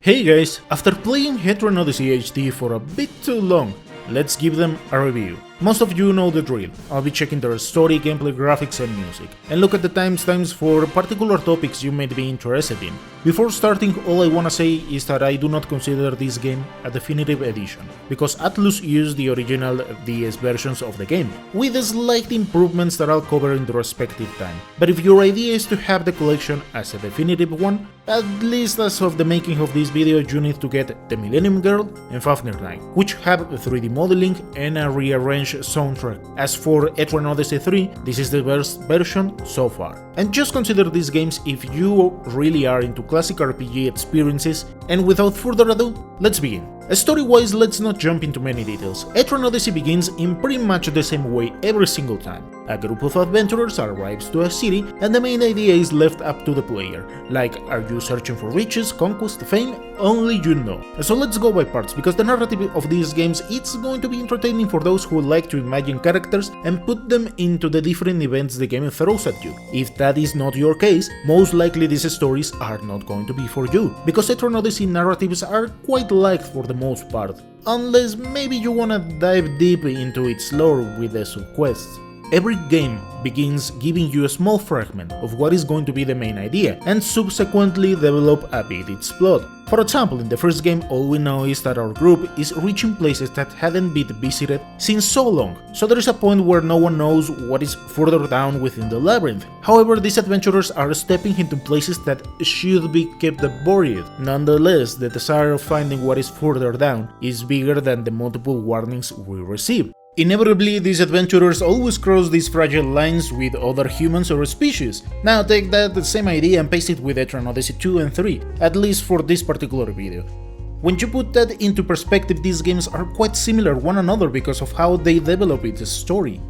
Hey guys, after playing Etrian Odyssey HD for a bit too long, let's give them a review. Most of you know the drill. I'll be checking their story, gameplay, graphics and music, and look at the timestamps for particular topics you might be interested in. Before starting, all I wanna say is that I do not consider this game a definitive edition, because Atlus used the original DS versions of the game, with the slight improvements that I'll cover in the respective time. But if your idea is to have the collection as a definitive one, at least as of the making of this video you need to get The Millennium Girl and Fafnir Night, which have 3D modeling and a rearranged soundtrack. As for Etrian Odyssey 3, this is the best version so far. And just consider these games if you really are into classic RPG experiences, and without further ado, let's begin. Story-wise, let's not jump into many details. Etrian Odyssey begins in pretty much the same way every single time. A group of adventurers arrives to a city and the main idea is left up to the player. Like, are you searching for riches, conquest, fame? Only you know. So let's go by parts, because the narrative of these games it's going to be entertaining for those who like to imagine characters and put them into the different events the game throws at you. If that is not your case, most likely these stories are not going to be for you, because Etrian Odyssey narratives are quite liked for the most part, unless maybe you wanna dive deep into its lore with the subquests. Every game begins giving you a small fragment of what is going to be the main idea, and subsequently develop a bit its plot. For example, in the first game, all we know is that our group is reaching places that hadn't been visited since so long, so there is a point where no one knows what is further down within the labyrinth. However, these adventurers are stepping into places that should be kept buried. Nonetheless, the desire of finding what is further down is bigger than the multiple warnings we receive. Inevitably, these adventurers always cross these fragile lines with other humans or species. Now take that same idea and paste it with Etrian Odyssey 2 and 3, at least for this particular video. When you put that into perspective, these games are quite similar one another because of how they develop its story.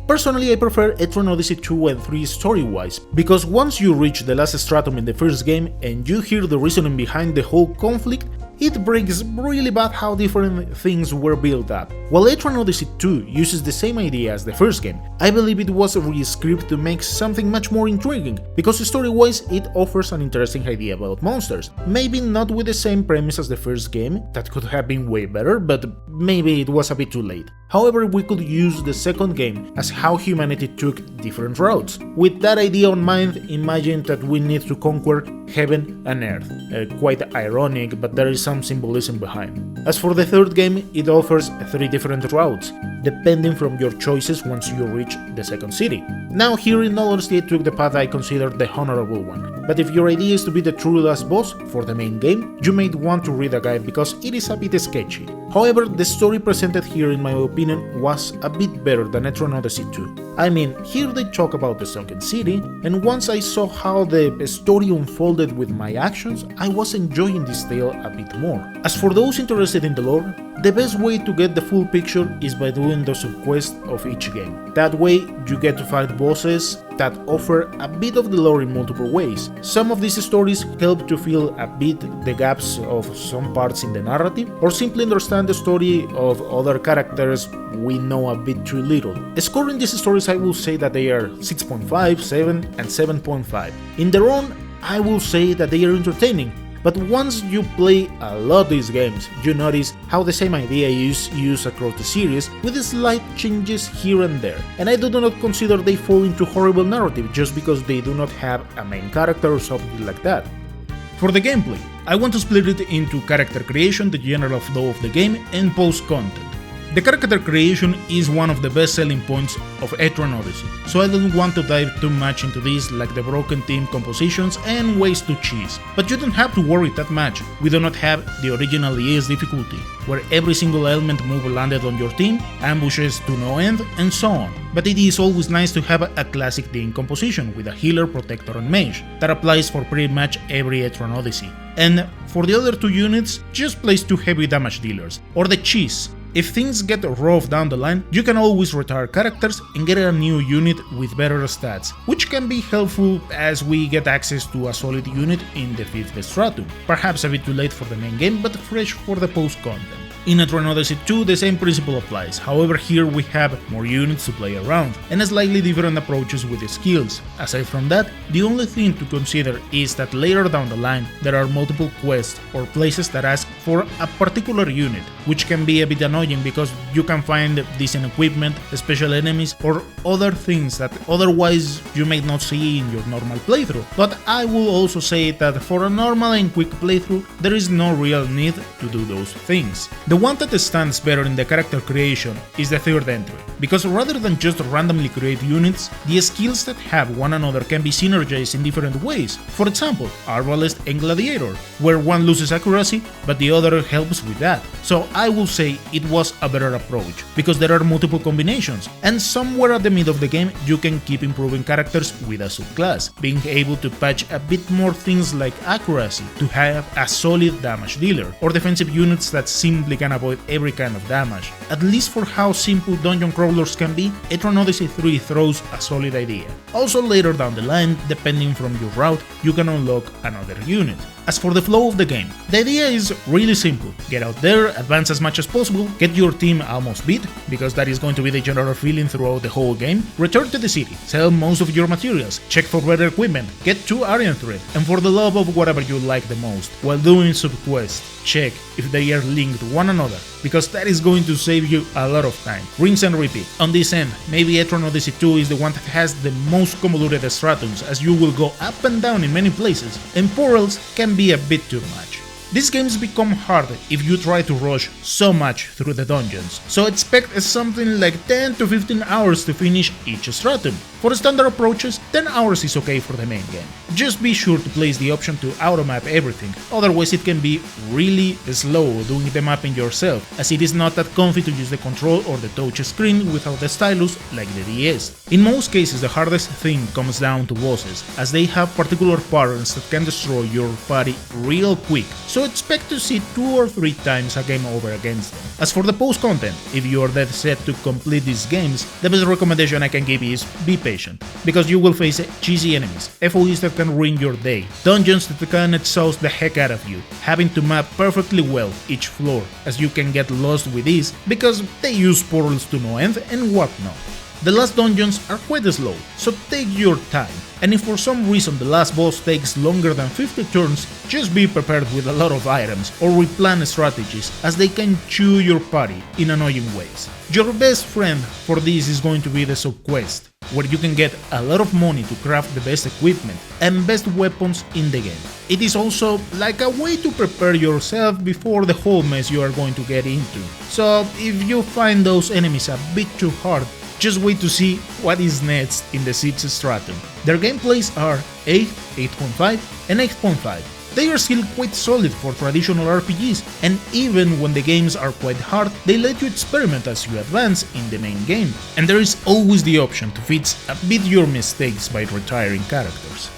Personally, I prefer Etrian Odyssey 2 and 3 story-wise, because once you reach the last stratum in the first game and you hear the reasoning behind the whole conflict, it breaks really bad how different things were built up. While Etrian Odyssey 2 uses the same idea as the first game, I believe it was re-scripted to make something much more intriguing, because story-wise it offers an interesting idea about monsters. Maybe not with the same premise as the first game, that could have been way better, but maybe it was a bit too late. However, we could use the second game as how humanity took different routes. With that idea on mind, imagine that we need to conquer heaven and earth. Quite ironic, but there is some symbolism behind. As for the third game, it offers 3 different routes, depending from your choices once you reach the second city. Now here in all honesty I took the path I considered the honorable one, but if your idea is to be the true last boss for the main game, you may want to read a guide because it is a bit sketchy. However, the story presented here in my opinion was a bit better than Etrian Odyssey 2. I mean, here they talk about the sunken city, and once I saw how the story unfolded with my actions, I was enjoying this tale a bit more. As for those interested in the lore, the best way to get the full picture is by doing the subquest of each game. That way, you get to fight bosses that offer a bit of the lore in multiple ways. Some of these stories help to fill a bit the gaps of some parts in the narrative, or simply understand the story of other characters we know a bit too little. Scoring these stories, I will say that they are 6.5, 7 and 7.5. In their own, I will say that they are entertaining. But once you play a lot of these games, you notice how the same idea is used across the series with slight changes here and there, and I do not consider they fall into horrible narrative just because they do not have a main character or something like that. For the gameplay, I want to split it into character creation, the general flow of the game, and post-content. The character creation is one of the best selling points of Etrian Odyssey, so I don't want to dive too much into this like the broken team compositions and ways to cheese. But you don't have to worry that much, we do not have the original ES difficulty, where every single element move landed on your team, ambushes to no end, and so on. But it is always nice to have a classic team composition with a healer, protector and mage. That applies for pretty much every Etrian Odyssey. And for the other 2 units, just place 2 heavy damage dealers, or the cheese. If things get rough down the line, you can always retire characters and get a new unit with better stats, which can be helpful as we get access to a solid unit in the 5th stratum. Perhaps a bit too late for the main game, but fresh for the post-content. In Etrian Odyssey 2, the same principle applies, however here we have more units to play around, and slightly different approaches with the skills. Aside from that, the only thing to consider is that later down the line there are multiple quests or places that ask for a particular unit, which can be a bit annoying because you can find decent equipment, special enemies, or other things that otherwise you may not see in your normal playthrough. But I will also say that for a normal and quick playthrough, there is no real need to do those things. The one that stands better in the character creation is the third entry, because rather than just randomly create units, the skills that have one another can be synergized in different ways. For example, Arbalest and Gladiator, where one loses accuracy, but the other helps with that. So I will say it was a better approach, because there are multiple combinations, and somewhere at the mid of the game you can keep improving characters with a subclass, being able to patch a bit more things like accuracy to have a solid damage dealer, or defensive units that simply can avoid every kind of damage. At least for how simple dungeon crawlers can be, Etrian Odyssey 3 throws a solid idea. Also later down the line, depending from your route, you can unlock another unit. As for the flow of the game, the idea is really simple. Get out there, advance as much as possible, get your team almost beat, because that is going to be the general feeling throughout the whole game, return to the city, sell most of your materials, check for better equipment, get to Aryan Thread, and for the love of whatever you like the most, while doing subquests, check if they are linked to one another, because that is going to save you a lot of time. Rinse and repeat. On this end, maybe Etrian Odyssey 2 is the one that has the most convoluted stratums, as you will go up and down in many places, and portals can be a bit too much. These games become hard if you try to rush so much through the dungeons, so expect something like 10 to 15 hours to finish each stratum. For standard approaches, 10 hours is okay for the main game. Just be sure to place the option to automap everything, otherwise it can be really slow doing the mapping yourself, as it is not that comfy to use the control or the touch screen without the stylus like the DS. In most cases the hardest thing comes down to bosses, as they have particular patterns that can destroy your party real quick, so expect to see 2 or 3 times a game over against them. As for the post content, if you are dead set to complete these games, the best recommendation I can give is be patient, because you will face cheesy enemies, FOEs that can ruin your day, dungeons that can exhaust the heck out of you, having to map perfectly well each floor, as you can get lost with ease because they use portals to no end and whatnot. The last dungeons are quite slow, so take your time, and if for some reason the last boss takes longer than 50 turns, just be prepared with a lot of items or replan strategies, as they can chew your party in annoying ways. Your best friend for this is going to be the subquest, where you can get a lot of money to craft the best equipment and best weapons in the game. It is also like a way to prepare yourself before the whole mess you are going to get into. So if you find those enemies a bit too hard, just wait to see what is next in the 6th stratum. Their gameplays are 8, 8.5 and 8.5. They are still quite solid for traditional RPGs, and even when the games are quite hard, they let you experiment as you advance in the main game, and there is always the option to fix a bit your mistakes by retiring characters.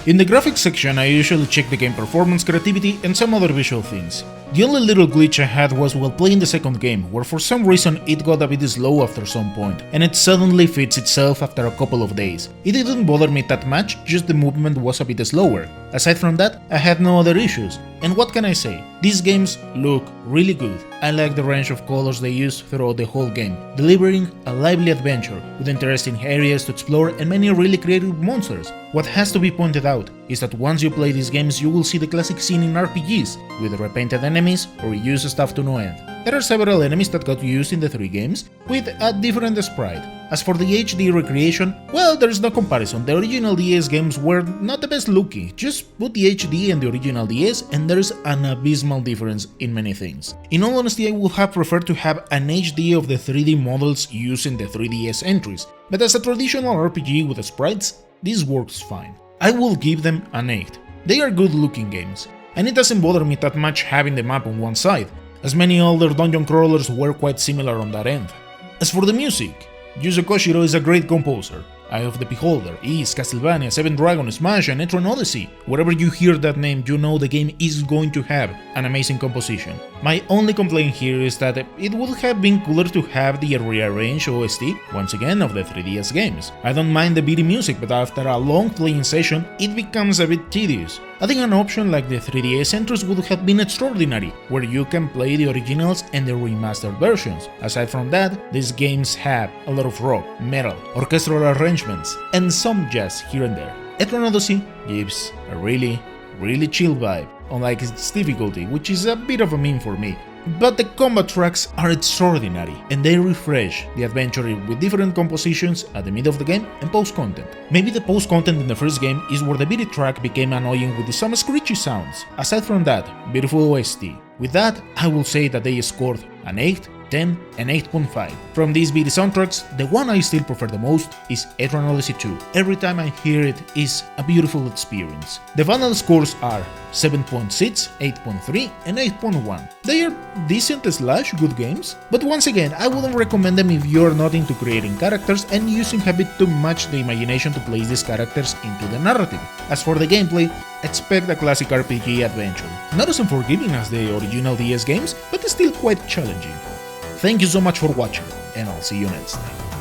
In the graphics section I usually check the game performance, creativity and some other visual things. The only little glitch I had was while playing the second game, where for some reason it got a bit slow after some point, and it suddenly fixed itself after a couple of days. It didn't bother me that much, just the movement was a bit slower. Aside from that, I had no other issues. And what can I say? These games look really good. I like the range of colors they use throughout the whole game, delivering a lively adventure with interesting areas to explore and many really creative monsters. What has to be pointed out is that once you play these games you will see the classic scene in RPGs, with repainted enemies or reused stuff to no end. There are several enemies that got used in the 3 games, with a different sprite. As for the HD recreation, well, there is no comparison. The original DS games were not the best looking, just put the HD and the original DS and there is an abysmal difference in many things. In all honesty, I would have preferred to have an HD of the 3D models used in the 3DS entries, but as a traditional RPG with sprites, this works fine. I will give them an 8. They are good looking games, and it doesn't bother me that much having the map on one side, as many older dungeon crawlers were quite similar on that end. As for the music, Yuzo Koshiro is a great composer. Eye of the Beholder, Ys, Castlevania, Seven Dragon, Smash and Etrian Odyssey. Wherever you hear that name, you know the game is going to have an amazing composition. My only complaint here is that it would have been cooler to have the rearranged OST once again of the 3DS games. I don't mind the beaty music, but after a long playing session it becomes a bit tedious. I think an option like the 3DS Centros would have been extraordinary, where you can play the originals and the remastered versions. Aside from that, these games have a lot of rock, metal, orchestral arrangements, and some jazz here and there. Etrian Odyssey gives a really chill vibe, unlike its difficulty, which is a bit of a meme for me. But the combat tracks are extraordinary, and they refresh the adventure with different compositions at the mid of the game and post-content. Maybe the post-content in the first game is where the beaty track became annoying with some screechy sounds. Aside from that, beautiful OST. With that, I will say that they scored an 8, 10, and 8.5. From these beaty soundtracks, the one I still prefer the most is Etrian Odyssey 2. Every time I hear it is a beautiful experience. The final scores are 7.6, 8.3, and 8.1. They are decent slash good games, but once again, I wouldn't recommend them if you're not into creating characters and using a bit too much the imagination to place these characters into the narrative. As for the gameplay, expect a classic RPG adventure. Not as unforgiving as the original DS games, but still quite challenging. Thank you so much for watching, and I'll see you next time.